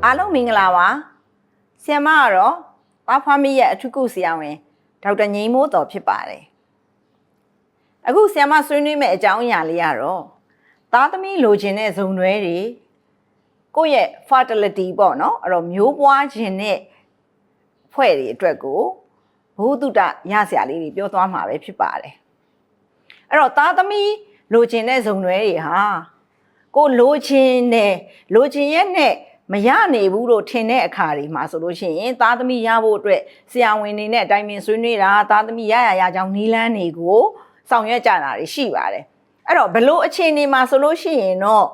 အားလုံးမင်္ဂလာပါဆီယမကတော့သားဖွားမိရဲ့အထူးကုဆရာဝန်ဒေါက်တာငိမ့်မိုးတော်ဖြစ်ပါတယ်အခုဆီယမဆွေးနွေးမယ့်အကြောင်းအရာလေးကတော့သားသမီးလိုချင်တဲ့ဇုံတွဲတွေကိုယ့်ရဲ့ fertility ပေါ့နော်အဲ့တော့မျိုးပွားခြင်းနဲ့ဖွဲ့တွေအတွက်ကိုဘုသူတရစရာလေးတွေပြောသွားမှာပဲဖြစ်ပါတယ်အဲ့တော့သားသမီးလိုချင်တဲ့ဇုံတွဲတွေဟာကိုလိုချင်ရဲ့နဲ့မရနိုင်ဘူးလို့ထင်တဲ့အခါတွေမှာဆိုလို့ရှိရင်သားသမီးရဖို့အတွက်ဆရာဝန်တွေနဲ့အတိုင်းပင်ဆွေးနွေးတာသားသမီးရကြောင်းနီးလန်းတွေကိုဆောင်ရွက်ကြတာတွေရှိပါတယ်အဲ့တော့ဘလို့အခြေအနေမှာဆိုလို့ရှိရင်တော့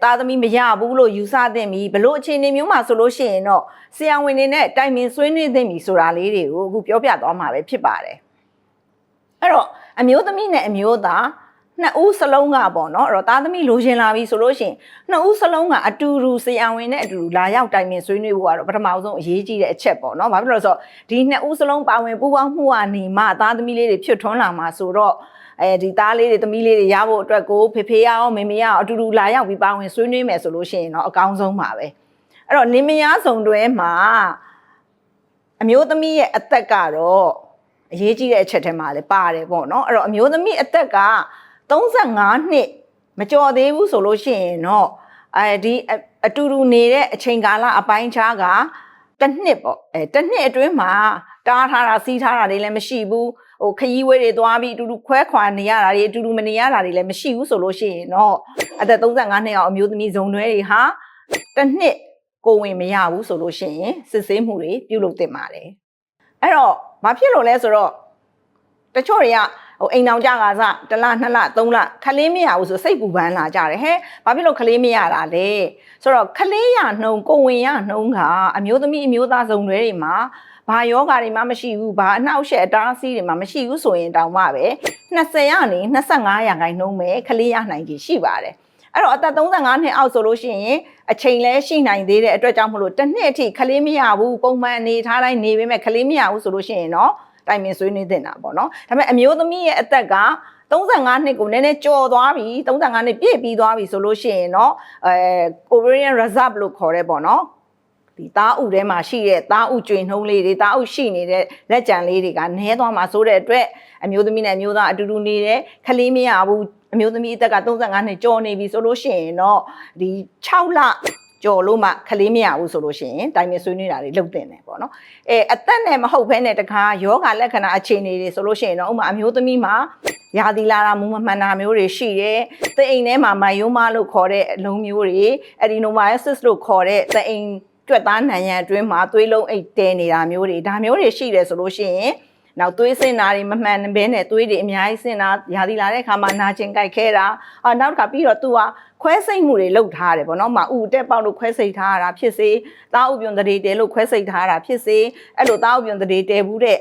သားသမီးမရဘူးလို့ယူဆသင့်ပြီဘလို့အခြေအနေမျိုးမှာဆိုလို့ရှိရင်တော့ဆရာဝန်တွေနဲ့အတိုင်းပင်ဆွေးနွေးသင့်ပြီဆိုတာလေးတွေကိုအခုပြောပြသွားမှာပဲဖြစ်ပါတယ်အဲ့တော့အမျိုးသမီးနဲ့အမျိုးသားနှစ်ဦးစလုံးကပေါ့နော်အဲ့တော့သားသမီးလိုချင်လာပြီဆိုလို့ရှိရင်နှစ်ဦးစလုံးကအတူတူဆရာဝန်နဲ့အတူတူလာရောက်တိုင်ပင်ဆွေးနွေးဖို့ကတော့ပထမဆုံးအရေးကြီးတဲ့အချက်ပေါ့နော်ဘာဖြစ်လို့လဲဆိုတော့ဒီနှစ်ဦးစလုံးပါဝင်ပူးပေါင်းမှုကနေမှသားသမီးလေးတွေဖြစ်ထွန်းလာမှာဆိုတော့ဒီသားလေးတွေသမီးလေးတွေရဖို့အတွက်ကိုဖေရအောင်မေမေရအောင်အတူတူလာရောက်ပြီးပါဝင်ဆွေးနွေးမယ်ဆိုလို့ရှိရင်တော့အကောင်းဆုံးပါပဲအဲ့တော့လင်မယားစုံတွဲမှာအမျိုးသမီးရဲ့အသက်ကတော့အရေးကြီးတဲ့အချက်ထဲမှာလည်းပါတယ်ပေါ့နော်အဲ့တော့အမျိုးသမီးအသက်က35နှစ်မကျော်သေးဘူးဆိုလို့ရှိရင်တော့ဒီအတူတူနေတဲ့အချိန်ကာလအပိုင်းခြားကတစ်နှစ်ပေါ့တစ်နှစ်အတွင်းမှာတားထားတာစီးထားတာတွေလည်းမရှိဘူးဟိုခရီးဝဲတွေသွားပြီးအတူတူခွဲခွာနေရတာတွေအတူတူမနေရတာတွေလည်းမရှိဘူးဆိုလို့ရှိရင်တော့အသက်35နှစ်အောင်အမျိုးသမီးဇုံတွဲတွေဟာတစ်နှစ်ကိုဝင်မရဘူးဆိုလို့ရှိရင်စစ်ဆေးမှုတွေပြုလုပ်သင့်ပါတယ်အဲ့တော့ဘာဖြစ်လို့လဲဆိုတော့တချို့တွေကအိမ်အောင်ကြကစား1လ2လ3လခလေးမရဘူးဆိုစိတ်ပူပန်းလာကြတယ်ဟဲ့ဘာဖြစ်လို့ခလေးမရတာလဲဆိုတော့ခလေးရနှုံကိုဝင်ရနှုံကအမျိုးသမီးအမျိုးသားဇုံတွေတွေမှာဘာယောဂါတွေမှမရှိဘူးဘာအနှောက်အယှက်အတားအဆီးတွေမှမရှိဘူးဆိုရင်တောင်မှပဲ20ကနေ25ရာခိုင်နှုန်းပဲခလေးရနိုင်ကြီးရှိပါတယ်အဲ့တော့အသက်35နှစ်အောက်ဆိုလို့ရှိရင်အချိန်လဲရှိနိုင်သေးတဲ့အတွက်ကြောင့်မလို့တစ်နှစ်အထိခလေးမရဘူးပုံမှန်အနေထားတိုင်းနေပေမဲ့ခလေးမရဘူးဆိုလို့ရှိရင်တော့တိုင်ပင်ဆွေးနွေးတင်တာပေါ့နော်ဒါပေမဲ့အမျိုးသမီးရဲ့အသက်က35နှစ်ကိုနည်းနည်းကျော်သွားပြီ35နှစ်ပြည့်ပြီးသွားပြီဆိုလို့ရှိရင်တော့ovarian reserve လို့ခေါ်တဲ့ပေါ့နော်ဒီသားဥထဲမှာရှိတဲ့သားဥကျွေနှုံးလေးတွေသားဥရှိနေတဲ့လက်ကြံလေးတွေကနည်းသွားမှာဆိုတဲ့အတွက်အမျိုးသမီးနဲ့အမျိုးသားအတူတူနေတဲ့ခလေးမရဘူးအမျိုးသမီးအသက်က35နှစ်ကျော်နေပြီဆိုလို့ရှိရင်တော့ဒီ6လကျော်လို့မှခလေးမရဘူးဆိုလို့ရှိရင်တိုင်ပင်ဆွေးနွေးတာတွေလုပ်တင်တယ်ပေါ့နော်အသက်နဲ့မဟုတ်ဘဲနဲ့တခါယောဂလက္ခဏာအခြေအနေတွေဆိုလို့ရှိရင်တော့ဥမာအမျိုးသမီးမှာရာသီလာတာမူမမှန်တာမျိုးတွေရှိတယ်သအိမ်ထဲမှာမိုင်ယိုးမလို့ခေါ်တဲ့အလုံးမျိုးတွေadenoviruses လို့ခေါ်တဲ့သအိမ်ကြွက်သားနံရံအတွင်းမှာသွေးလုံးအိတ်တဲနေတာမျိုးတွေဒါမျိုးတွေရှိတယ်ဆိုလို့ရှိရင်နောက်သွေးစင်တာတွေမမှန်ဘဲနဲ့သွေးတွေအများကြီးစင်တာရာသီလာတဲ့အခါမှာနာကျင်ကြိုက်ခဲတာနောက်တစ်ခါပြီးတော့သူကခွဲစိတ်မှုတွေလုပ်ထားတယ်ပေါ့နော်ဥတက်ပေါက်လို့ခွဲစိတ်ထားတာဖြစ်စေသားဥပြုံတရေတဲလို့ခွဲစိတ်ထားတာဖြစ်စေအဲ့လိုသားဥပြုံတရေတဲဘူးတဲ့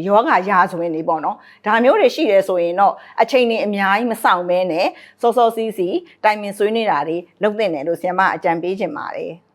ယောဂရာဇဝင်တွေပေါ့နော်ဒါမျိုးတွေရှိတယ်ဆိုရင်တော့အချိန်တွေအများကြီးမဆောင်ဘဲနဲ့စောစောစီးစီးတိုင်ပင်ဆွေးနေတာတွေလုပ်သင့်တယ်လို့ဆရာမအကြံပေးချင်ပါတယ်